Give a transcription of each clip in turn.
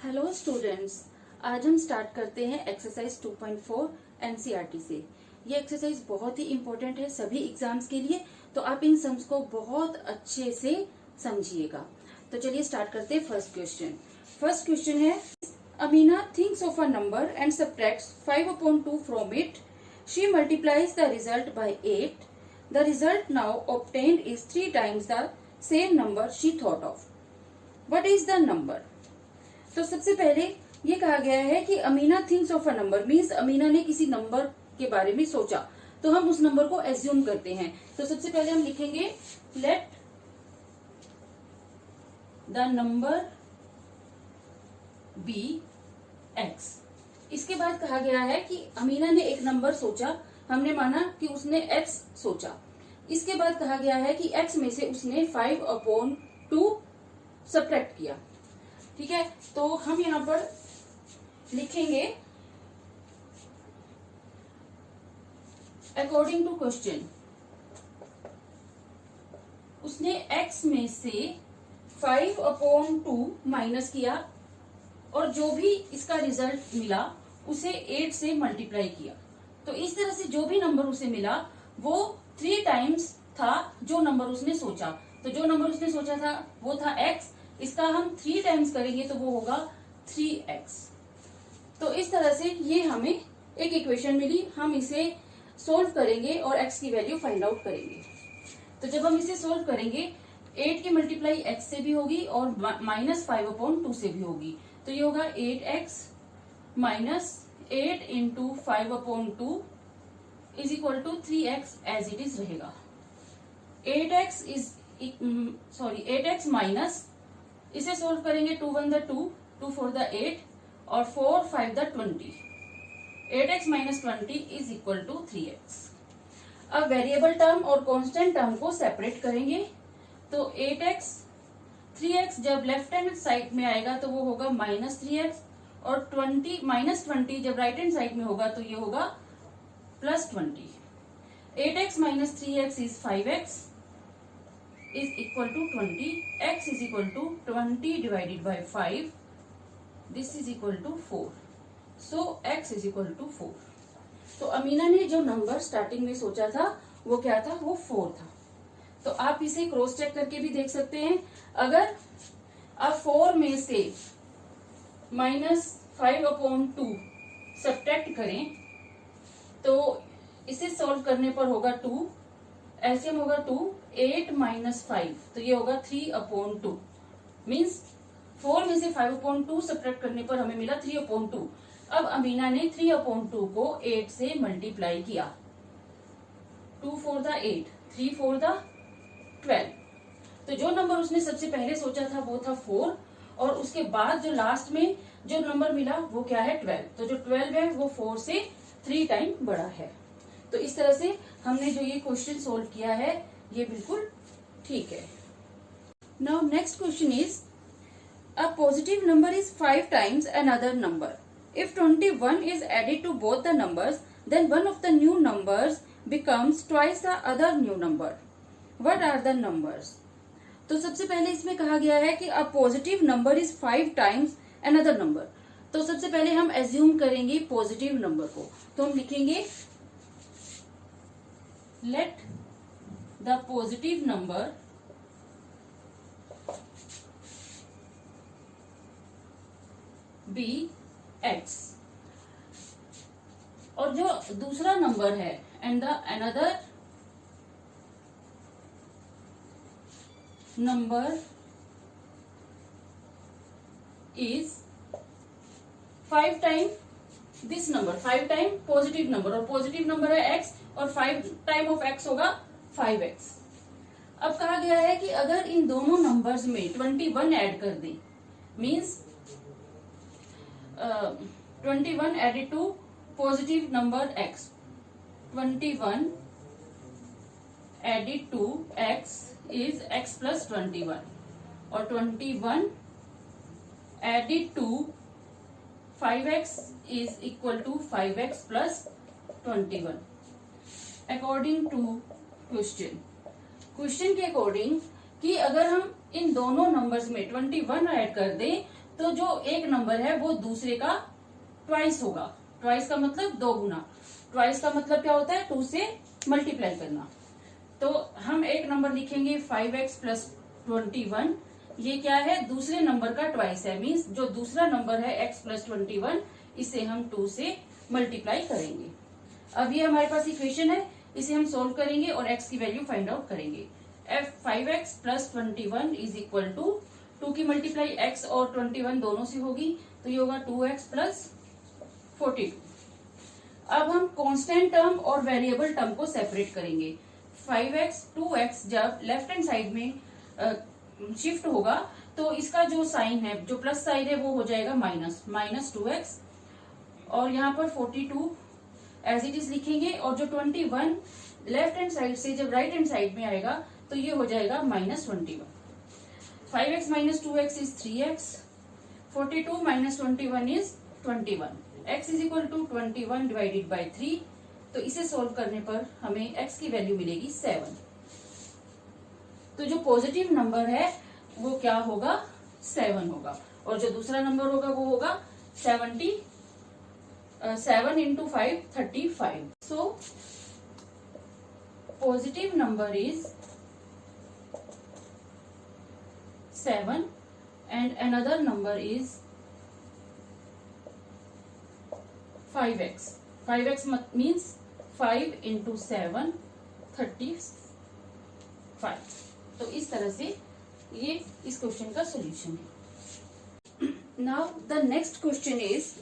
Hello students, आज हम start करते हैं एक्सरसाइज 2.4 एनसीईआरटी से। ये एक्सरसाइज बहुत ही इम्पोर्टेंट है सभी एग्जाम्स के लिए, तो आप इन सम्स को बहुत अच्छे से समझिएगा। तो चलिए स्टार्ट करते हैं फर्स्ट क्वेश्चन है, Amina thinks of a number and subtracts 5/2 from इट। She multiplies the result by 8। The result now obtained is 3 times the same number she thought of. What is the number? तो सबसे पहले ये कहा गया है कि Amina thinks of a number means Amina ने किसी नंबर के बारे में सोचा, तो हम उस नंबर को एज्यूम करते हैं। तो सबसे पहले हम लिखेंगे let the number be x. इसके बाद कहा गया है कि अमीना ने एक नंबर सोचा, हमने माना कि उसने एक्स सोचा। इसके बाद कहा गया है कि एक्स में से उसने 5/2 सब्ट्रैक्ट किया। ठीक है, तो हम यहां पर लिखेंगे अकॉर्डिंग टू क्वेश्चन, उसने x में से 5/2 माइनस किया और जो भी इसका रिजल्ट मिला उसे 8 से मल्टीप्लाई किया। तो इस तरह से जो भी नंबर उसे मिला वो 3 times था जो नंबर उसने सोचा। तो जो नंबर उसने सोचा था वो था x, इसका हम 3 times करेंगे तो वो होगा 3x। तो इस तरह से ये हमें एक इक्वेशन मिली, हम इसे सोल्व करेंगे और x की वैल्यू फाइंड आउट करेंगे। तो जब हम इसे सोल्व करेंगे 8 की मल्टीप्लाई x से भी होगी और -5/2 से भी होगी। तो ये होगा 8x minus 8 into 5/2 is equal to 3x as it is रहेगा। 8x माइनस, इसे सोल्व करेंगे 2 1 द 2, 2 4 द 8 और 4 5 द 20। 8x minus 20 is equal to 3x। अब वेरिएबल टर्म और कांस्टेंट टर्म को सेपरेट करेंगे। तो 8x 3x जब लेफ्ट हैंड साइड में आएगा तो वो होगा -3x और 20 जब राइट हैंड साइड में होगा तो ये होगा +20। 8x minus 3x is 5x is equal to 20, x is equal to 20 divided by 5, this is equal to 4, so x is equal to 4। तो अमीना ने जो नंबर स्टार्टिंग में सोचा था वो क्या था, वो 4 था। तो आप इसे क्रॉस चेक करके भी देख सकते हैं। अगर आप 4 में से -5/2 सब्ट्रैक्ट करें तो इसे सॉल्व करने पर होगा 2, एलसीएम होगा 2, 8 माइनस 5 तो ये होगा 3/2। मीन्स 4 में से 5/2 सब्ट्रैक्ट करने पर हमें मिला 3/2। अब अमीना ने 3/2 को 8 से मल्टीप्लाई किया। 2 4 द 8, 3 4 द 12। तो जो नंबर उसने सबसे पहले सोचा था वो था 4 और उसके बाद जो लास्ट में जो नंबर मिला वो क्या है, 12। तो जो 12 है वो 4 से 3 टाइम बड़ा है। तो इस तरह से हमने जो ये क्वेश्चन सोल्व किया है ये बिल्कुल ठीक है। Now next question is, a positive number is 5 times another number. If 21 is added to both the numbers, then one of the new numbers becomes twice the other new number. What are the numbers? तो सबसे पहले इसमें कहा गया है कि a positive number is 5 times another number। तो सबसे पहले हम एज्यूम करेंगे पॉजिटिव नंबर को। तो हम लिखेंगे let the positive number be x और जो दूसरा नंबर है and the another number is 5 times this number, 5 time positive number, और पॉजिटिव नंबर है x और 5 टाइम ऑफ x होगा 5x। अब कहा गया है कि अगर इन दोनों नंबर्स में 21 ऐड कर दें, means 21 added to positive number x, 21 added to x is x plus 21 और 21 added to 5x is equal to 5x plus 21 according to question के अकॉर्डिंग कि अगर हम इन दोनों नंबर्स में 21 ऐड कर दें तो जो एक नंबर है वो दूसरे का ट्वाइस होगा। ट्वाइस का मतलब 2 गुना। ट्वाइस का मतलब क्या होता है? 2 से मल्टीप्लाई करना। तो हम एक नंबर लिखेंगे 5x प्लस 21। ये क्या है? दूसरे नंबर का ट्वाइस है, मीन्स जो दूसरा नंबर है x प्लस 21, इसे हम 2 से मल्टीप्लाई करेंगे। अब ये हमारे पास इक्वेशन है, इसे हम सोल्व करेंगे और x की वैल्यू फाइंड आउट करेंगे। 5x plus 21 is equal to 2 की मल्टीप्लाई x और 21 दोनों से होगी, तो ये होगा 2x प्लस 42। अब हम कांस्टेंट टर्म और वेरिएबल टर्म को सेपरेट करेंगे। 5x 2x जब लेफ्ट हैंड साइड में शिफ्ट होगा तो इसका जो साइन है, जो प्लस साइन है, वो हो जाएगा माइनस 2x, और यहाँ पर 42 एज इट इज लिखेंगे, और जो 21 लेफ्ट हैंड साइड से जब राइट हैंड साइड में आएगा तो ये हो जाएगा -21। 5x minus 2x is 3x, 42 minus 21 is 21, x is equal to 21 divided by 3। तो इसे सोल्व करने पर हमें x की वैल्यू मिलेगी 7। तो जो पॉजिटिव नंबर है वो क्या होगा? 7 होगा, और जो दूसरा नंबर होगा वो होगा 7 into 5 35। So positive number is 7 and another number is 5x. 5x means 5 into 7 35। तो इस तरह से ये इस क्वेश्चन का सोल्यूशन है। Now the next question is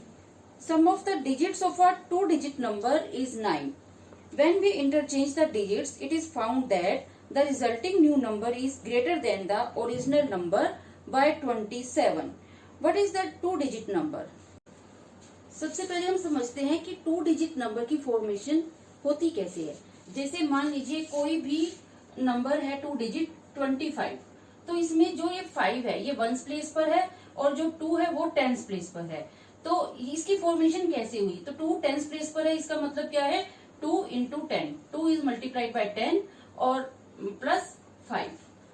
sum of the digits of a 2-digit number is 9. When we interchange the digits, it is found that the resulting new number is greater than the original number by 27. What is the 2-digit number? सबसे पहले हम समझते हैं कि 2-digit number की formation होती कैसे है। जैसे मान लीजिए कोई भी नंबर है 2 डिजिट 25, तो इसमें जो ये 5 है ये 1s प्लेस पर है, और जो 2 है वो 10s प्लेस पर है। तो इसकी फॉर्मेशन कैसे हुई? तो 2 10s प्लेस पर है, इसका मतलब क्या है? 2 into 10, 2 इज मल्टीप्लाइड बाय 10 और प्लस 5।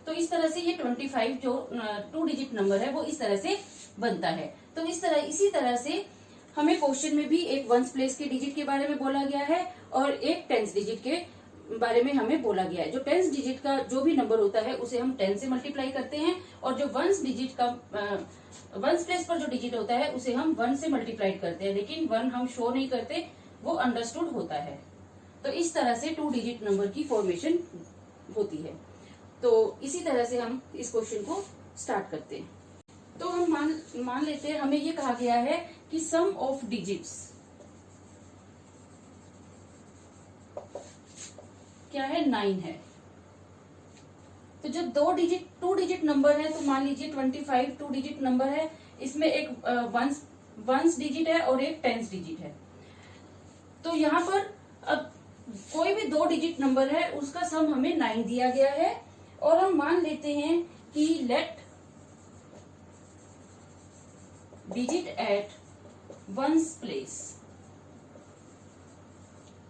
तो इस तरह से ये 25 जो 2 डिजिट नंबर है वो इस तरह से बनता है। तो इसी तरह से हमें क्वेश्चन में भी एक 1s प्लेस के डिजिट के बारे में बोला गया है और एक 10s डिजिट के बारे में हमें बोला गया है। जो 10s डिजिट का जो भी नंबर होता है उसे हम 10 से मल्टीप्लाई करते हैं, और जो 1s डिजिट का 1s प्लेस पर जो डिजिट होता है उसे हम 1 से मल्टीप्लाई करते हैं, लेकिन 1 हम शो नहीं करते, वो अंडरस्टूड होता है। तो इस तरह से 2 डिजिट नंबर की फॉर्मेशन होती है। तो इसी तरह से हम इस क्वेश्चन को स्टार्ट करते हैं। तो हम मान लेते हैं, हमें ये कहा गया है कि सम ऑफ डिजिट्स क्या है? 9 है। तो जब 2 डिजिट नंबर है, तो मान लीजिए 25 2 डिजिट नंबर है, इसमें एक 1s डिजिट है और एक 10s डिजिट है। तो यहाँ पर अब कोई भी 2 डिजिट नंबर है उसका सम हमें 9 दिया गया है, और हम मान लेते हैं कि let digit at 1s place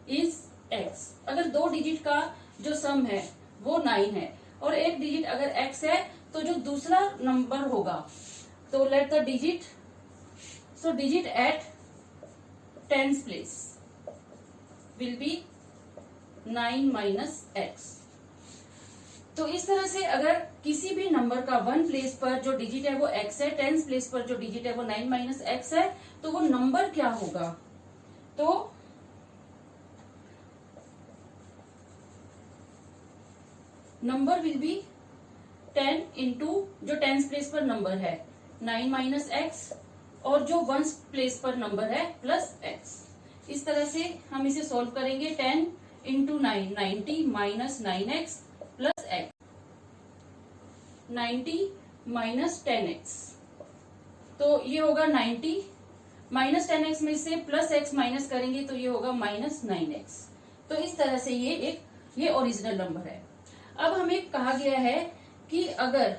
is x। अगर 2 डिजिट का जो सम है वो 9 है और एक डिजिट अगर x है, तो जो दूसरा नंबर होगा, तो let the digit at 10s place will be 9 minus x। तो इस तरह से अगर किसी भी नंबर का 1 प्लेस पर जो डिजिट है वो x है, 10s प्लेस पर जो डिजिट है वो 9 माइनस x है, तो वो नंबर क्या होगा? तो नंबर विल बी 10 इंटू जो 10s प्लेस पर नंबर है 9 माइनस x, और जो 1s प्लेस पर नंबर है प्लस x। इस तरह से हम इसे सॉल्व करेंगे। 10 into 9 90 minus 9x plus x, 90 minus 10x, तो ये होगा 90 माइनस 10x में से प्लस x माइनस करेंगे तो ये होगा माइनस 9x। तो इस तरह से ये ओरिजिनल नंबर है। अब हमें कहा गया है कि अगर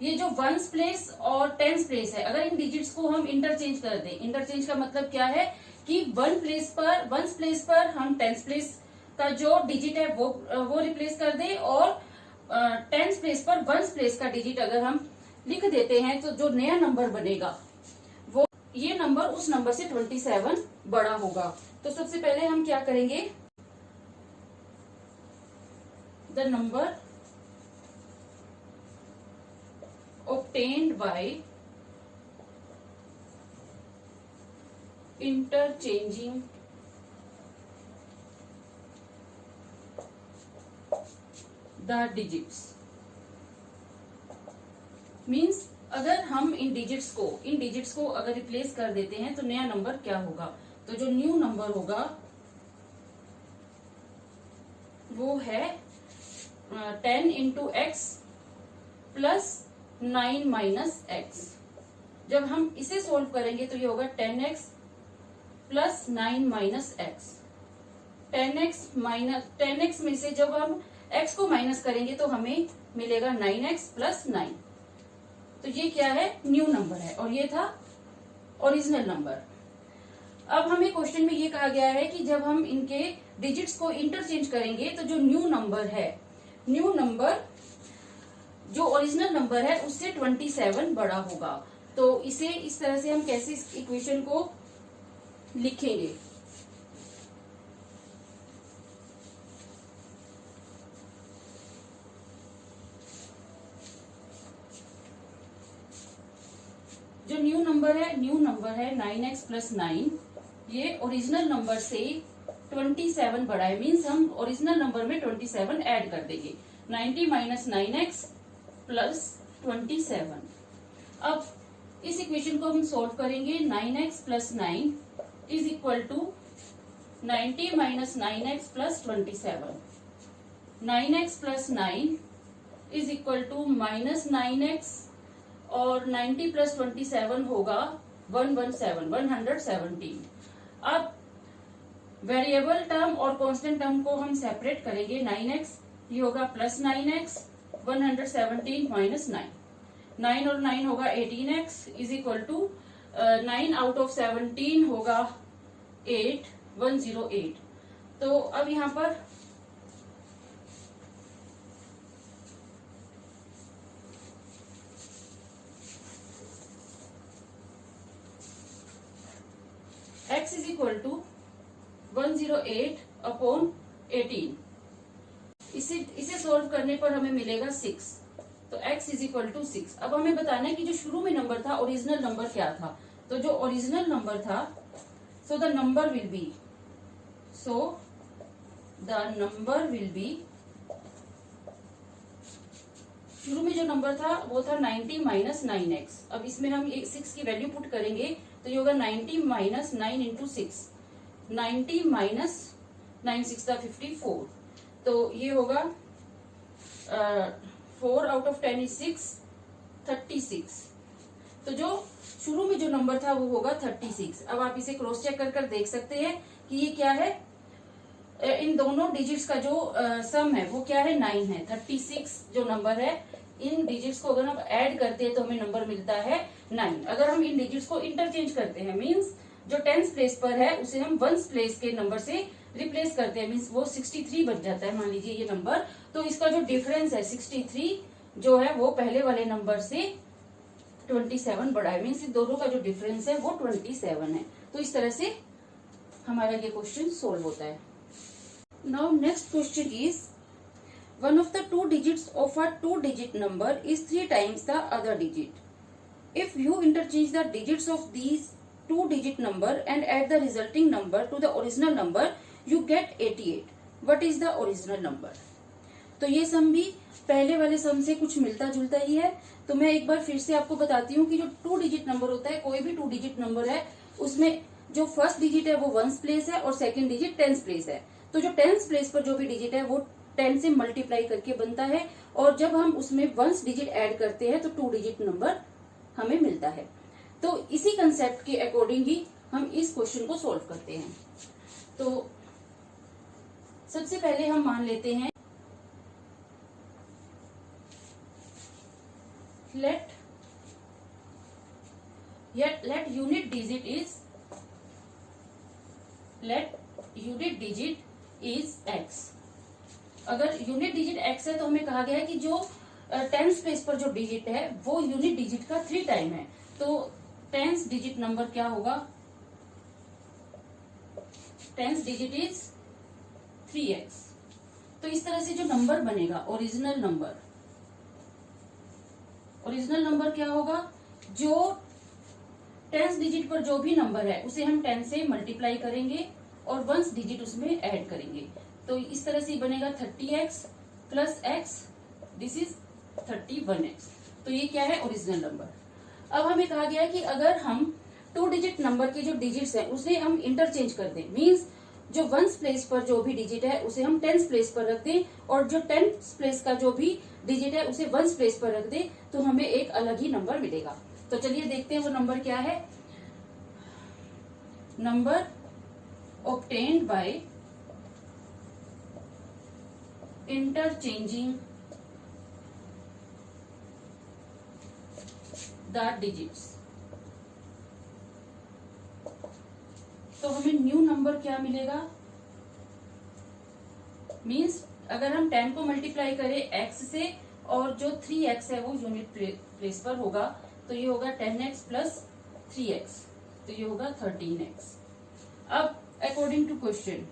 ये जो 1s प्लेस और 10s प्लेस है, अगर इन डिजिट्स को हम इंटरचेंज कर दें, इंटरचेंज का मतलब क्या है कि 1s प्लेस पर हम 10s प्लेस का जो डिजिट है वो रिप्लेस कर दें, और 10s प्लेस पर 1s प्लेस का डिजिट अगर हम लिख देते हैं तो जो नया नंबर बनेगा वो ये नंबर उस नंबर से 27 बड़ा होगा। तो सबसे पहले हम क्या करेंगे, the number obtained by interchanging the digits means अगर हम इन डिजिट्स को अगर रिप्लेस कर देते हैं तो नया नंबर क्या होगा। तो जो न्यू नंबर होगा वो है 10 into x plus 9 minus x. जब हम इसे सोल्व करेंगे तो ये होगा 10x plus 9 minus x. 10x में से जब हम x को माइनस करेंगे तो हमें मिलेगा 9x प्लस 9। तो ये क्या है, न्यू नंबर है और ये था ओरिजिनल नंबर। अब हमें क्वेश्चन में ये कहा गया है कि जब हम इनके डिजिट्स को इंटरचेंज करेंगे तो जो न्यू नंबर है, न्यू नंबर जो ओरिजिनल नंबर है उससे 27 बड़ा होगा। तो इसे इस तरह से हम कैसे इस इक्वेशन को लिखेंगे। जो न्यू नंबर है 9x प्लस 9, ये ओरिजिनल नंबर से 27 बड़ा है। मीन्स हम ओरिजिनल नंबर में 27 ऐड कर देंगे। 90 माइनस 9x प्लस 27। अब इस इक्वेशन को हम सोल्व करेंगे। 9x plus 9 is equal to 90 minus 9x plus 27। 9x plus 9 is equal to minus 9x और 90 प्लस 27 होगा 117। अब वेरिएबल टर्म और कांस्टेंट टर्म को हम सेपरेट करेंगे। 9x ये होगा प्लस 9x, 117 माइनस 9, 9 और 9 होगा 18x is equal to 9 out of 17 होगा 8, 108। तो अब यहाँ पर x is equal to 108 upon 18। इसे सोल्व करने पर हमें मिलेगा 6। तो x इज इक्वल टू 6। अब हमें बताना है कि जो शुरू में नंबर था ओरिजिनल नंबर क्या था। तो जो ओरिजिनल नंबर था, so the number will be शुरू में जो नंबर था वो था 90 माइनस 9x। अब इसमें हम 6 की वैल्यू पुट करेंगे तो ये होगा 90 माइनस 9 इंटू 6। 90 माइनस 9 6 54। तो ये होगा 4 आउट ऑफ 10 इज 6, 36। तो जो शुरू में जो नंबर था वो होगा 36। अब आप इसे क्रॉस चेक कर देख सकते हैं कि ये क्या है, इन दोनों डिजिट्स का जो सम है वो क्या है, 9 है। 36 जो नंबर है, इन डिजिट्स को अगर हम ऐड करते हैं तो हमें नंबर मिलता है 9। अगर हम इन डिजिट्स को इंटरचेंज करते हैं, मींस जो 10th प्लेस पर है उसे हम 1st प्लेस के नंबर से रिप्लेस करते हैं, मींस वो 63 बन जाता है। मान लीजिए ये नंबर, तो इसका जो डिफरेंस है 63 जो है वो पहले वाले नंबर से 27 बड़ा है। मीन्स दोनों का जो डिफरेंस है वो 27 है। तो इस तरह से हमारा ये क्वेश्चन सोल्व होता है। Now next question is, one of the two digits of a two-digit number is 3 times the other digit. If you interchange the digits of these two-digit number and add the resulting number to the original number, you get 88. What is the original number? तो ये सम भी पहले वाले सम से कुछ मिलता जुलता ही है। तो मैं एक बार फिर से आपको बताती हूँ कि जो 2 डिजिट नंबर होता है, कोई भी 2 डिजिट नंबर है, उसमें जो फर्स्ट डिजिट है वो 1st प्लेस है और सेकंड डिजिट 10th प्लेस है। तो जो 10th प्लेस पर जो भी डिजिट है वो 10 से मल्टीप्लाई करके बनता है, और जब हम उसमें 1st डिजिट ऐड करते हैं तो 2 डिजिट नंबर हमें मिलता है। तो इसी कंसेप्ट के अकॉर्डिंग ही हम इस क्वेश्चन को सोल्व करते हैं। तो सबसे पहले हम मान लेते हैं let unit digit is x। अगर यूनिट डिजिट x है तो हमें कहा गया है कि जो टेंस प्लेस पर जो डिजिट है वो यूनिट डिजिट का 3 टाइम है, तो टेंस डिजिट नंबर क्या होगा, टेंस डिजिट इज 3x। तो इस तरह से जो नंबर बनेगा ओरिजिनल नंबर क्या होगा, जो टेंस डिजिट पर जो भी नंबर है उसे हम 10 से मल्टीप्लाई करेंगे और वंस डिजिट उसमें ऐड करेंगे। तो इस तरह से बनेगा 30x plus x, this is 31x। तो ये क्या है, ओरिजिनल नंबर। अब हमें कहा गया है कि अगर हम 2 डिजिट नंबर के जो डिजिट्स हैं उसे हम इंटरचेंज कर दें, मीन्स जो वंस प्लेस पर जो भी डिजिट है उसे हम टेंस प्लेस पर रख दें और जो टेंस प्लेस का जो भी डिजिट है उसे वंस प्लेस पर रख दें, तो हमें एक अलग ही नंबर मिलेगा। तो चलिए देखते हैं वो नंबर क्या है। Number obtained by interchanging the digits। तो हमें न्यू नंबर क्या मिलेगा, मीन्स अगर हम 10 को मल्टीप्लाई करें x से और जो 3x है वो यूनिट प्लेस पर होगा, तो ये होगा 10x प्लस 3x, तो ये होगा 13x। अब अकॉर्डिंग टू क्वेश्चन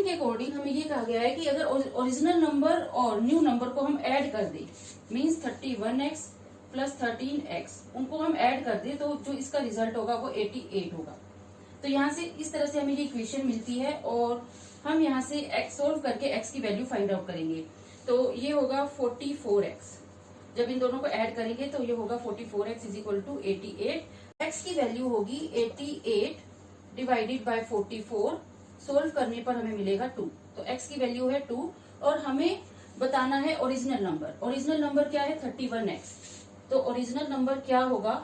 के अकॉर्डिंग हमें ये कहा गया है कि अगर ओरिजिनल नंबर और न्यू नंबर को हम ऐड कर दें, मीन्स 31x प्लस 13x, उनको हम ऐड कर दें, तो जो इसका रिजल्ट होगा वो 88 होगा। तो यहाँ से इस तरह से हमें ये इक्वेशन मिलती है और हम यहाँ से x सोल्व करके x की वैल्यू फाइंड आउट करेंगे। तो ये होगा 44x, जब इन दोनों को ऐड करेंगे तो ये होगा 44x is equal to 88। x की वैल्यू होगी 88 डिवाइडेड बाय 44, सोल्व करने पर हमें मिलेगा 2। तो x की वैल्यू है 2 और हमें बताना है ओरिजिनल नंबर क्या है, 31x। तो ओरिजिनल नंबर क्या होगा,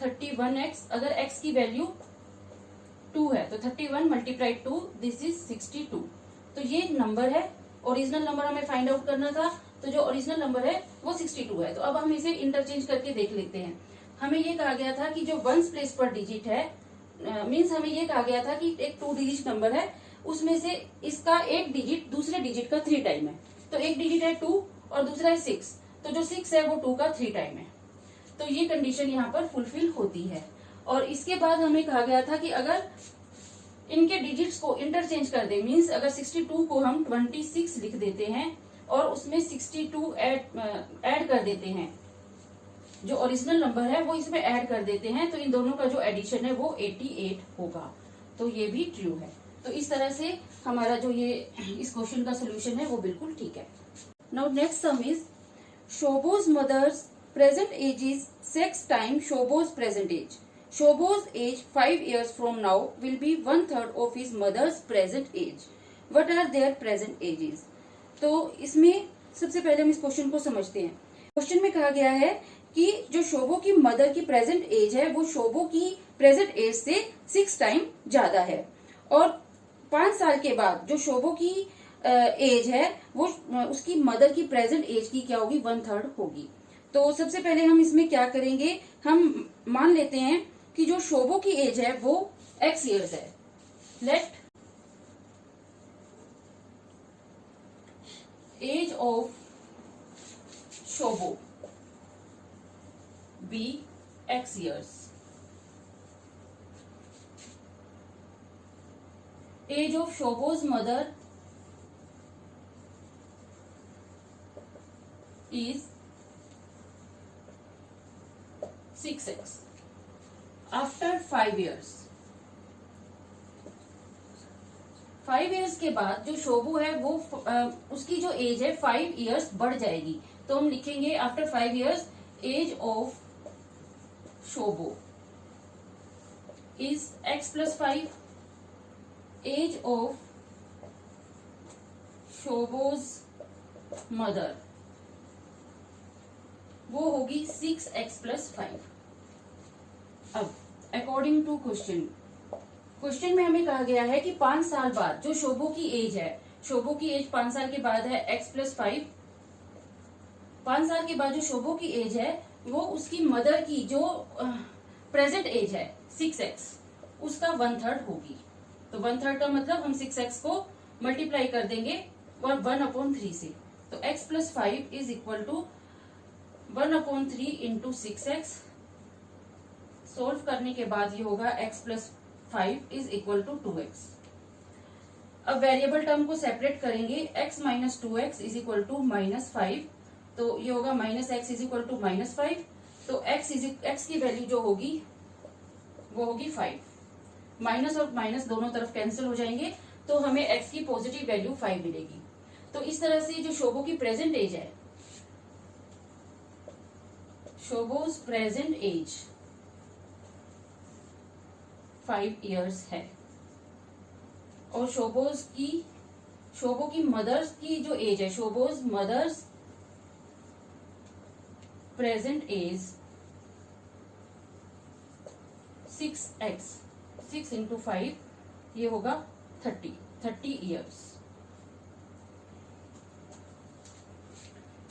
31x। अगर x की वैल्यू 2 है तो 31 मल्टीप्लाइड 2, दिस इज 62। तो ये नंबर है, ओरिजिनल नंबर हमें फाइंड आउट करना था, तो जो ओरिजिनल नंबर है वो 62 है। तो अब हम इसे इंटरचेंज करके देख लेते हैं। हमें ये कहा गया था कि जो वंस प्लेस पर डिजिट है, मीन्स हमें ये कहा गया था कि एक 2 डिजिट नंबर है, उसमें से इसका एक डिजिट दूसरे डिजिट का 3 टाइम है। तो एक डिजिट है 2 और दूसरा है 6, तो जो 6 है वो 2 का 3 टाइम है। तो ये कंडीशन यहाँ पर फुलफिल होती है। और इसके बाद हमें कहा गया था कि अगर इनके डिजिट्स को इंटरचेंज कर दे, मीन्स अगर 62 को हम 26 लिख देते हैं और उसमें 62 ऐड कर देते हैं, जो ओरिजिनल नंबर है वो इसमें ऐड कर देते हैं, तो इन दोनों का जो एडिशन है वो 88 होगा। तो ये भी ट्रू है। तो इस तरह से हमारा जो ये इस क्वेश्चन का सोल्यूशन है वो बिल्कुल ठीक है। Now next sum is Shobho's mother's present age is 6 time Shobho's present age. Shobo's age 5 years from now will be 1/3 of his mother's present age. What are their present ages? तो इसमें सबसे पहले हम इस क्वेश्चन को समझते हैं। क्वेश्चन में कहा गया है कि जो शोभो की मदर की प्रेजेंट एज है वो शोभो की प्रेजेंट एज से 6 टाइम ज्यादा है, और 5 साल के बाद जो शोभो की एज है वो उसकी मदर की प्रेजेंट एज की क्या होगी, 1/3 होगी। तो सबसे पहले हम इसमें क्या करेंगे, हम मान लेते हैं कि जो शोभो की एज है वो x इयर्स है। Let age of Shobho be x years. Age of Shobho's mother is 6x। After 5 years, 5 years के बाद जो शोभो है वो उसकी जो एज है 5 years बढ़ जाएगी। तो हम लिखेंगे after 5 years age of Shobho is x plus 5। Age of Shobho's mother वो होगी 6x प्लस 5। अब अकॉर्डिंग टू क्वेश्चन में हमें कहा गया है कि 5 साल बाद जो शोभो की एज है, शोभो की एज 5 साल के बाद है x प्लस 5। 5 साल के बाद जो शोभो की एज है वो उसकी मदर की जो प्रेजेंट एज है 6x, उसका 1/3 होगी। तो 1/3 का मतलब हम 6x को मल्टीप्लाई कर देंगे और 1/3 से। तो x plus 5 is equal to 1/3 into 6x। Solve करने के बाद ये होगा x plus 5 is equal to 2x। अब वेरिएबल टर्म को सेपरेट करेंगे, x minus 2x is equal to -5। तो ये होगा -x इज इक्वल टू -5। तो x की वैल्यू जो होगी वो होगी 5। माइनस और माइनस दोनों तरफ कैंसिल हो जाएंगे, तो हमें x की पॉजिटिव वैल्यू 5 मिलेगी। तो इस तरह से जो शोभो की प्रेजेंट एज है, शोभोज प्रेजेंट एज 5 इयर्स है। और शोभो की मदर्स की जो एज है, Shobho's mother's present age 6x, 6 into 5 ये होगा 30 इयर्स।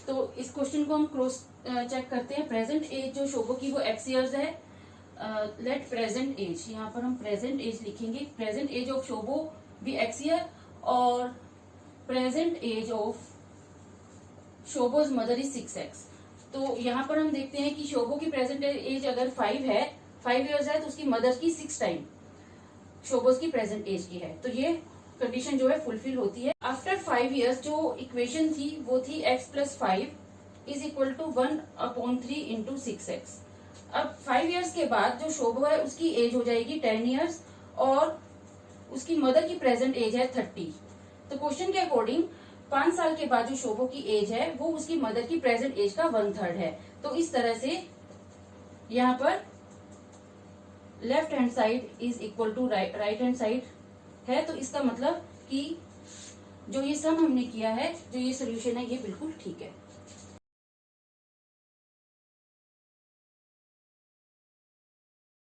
तो इस क्वेश्चन को हम क्रॉस चेक करते हैं। प्रेजेंट एज जो शोभो की वो x इयर्स है। लेट प्रेजेंट एज, यहाँ पर हम प्रेजेंट एज लिखेंगे। प्रेजेंट एज ऑफ शोभो भी x ईयर और present age of Shobho's mother is 6x। तो यहाँ पर हम देखते हैं कि शोभो की प्रेजेंट एज अगर 5 इयर्स है तो उसकी मदर की 6 टाइम शोभोज की प्रेजेंट एज की है। तो ये कंडीशन जो है फुलफिल होती है। आफ्टर 5 इयर्स जो इक्वेशन थी वो थी x plus 5 is equal to 1/3 into 6x। अब 5 इयर्स के बाद जो शोभो है उसकी एज हो जाएगी 10 इयर्स और उसकी मदर की प्रेजेंट एज है 30। तो क्वेश्चन के अकॉर्डिंग 5 साल के बाद जो शोभो की एज है वो उसकी मदर की प्रेजेंट एज का 1/3 है। तो इस तरह से यहाँ पर left hand side is equal to right hand side है। तो इसका मतलब कि जो ये सम हमने किया है, जो ये सोल्यूशन है, ये बिल्कुल ठीक है।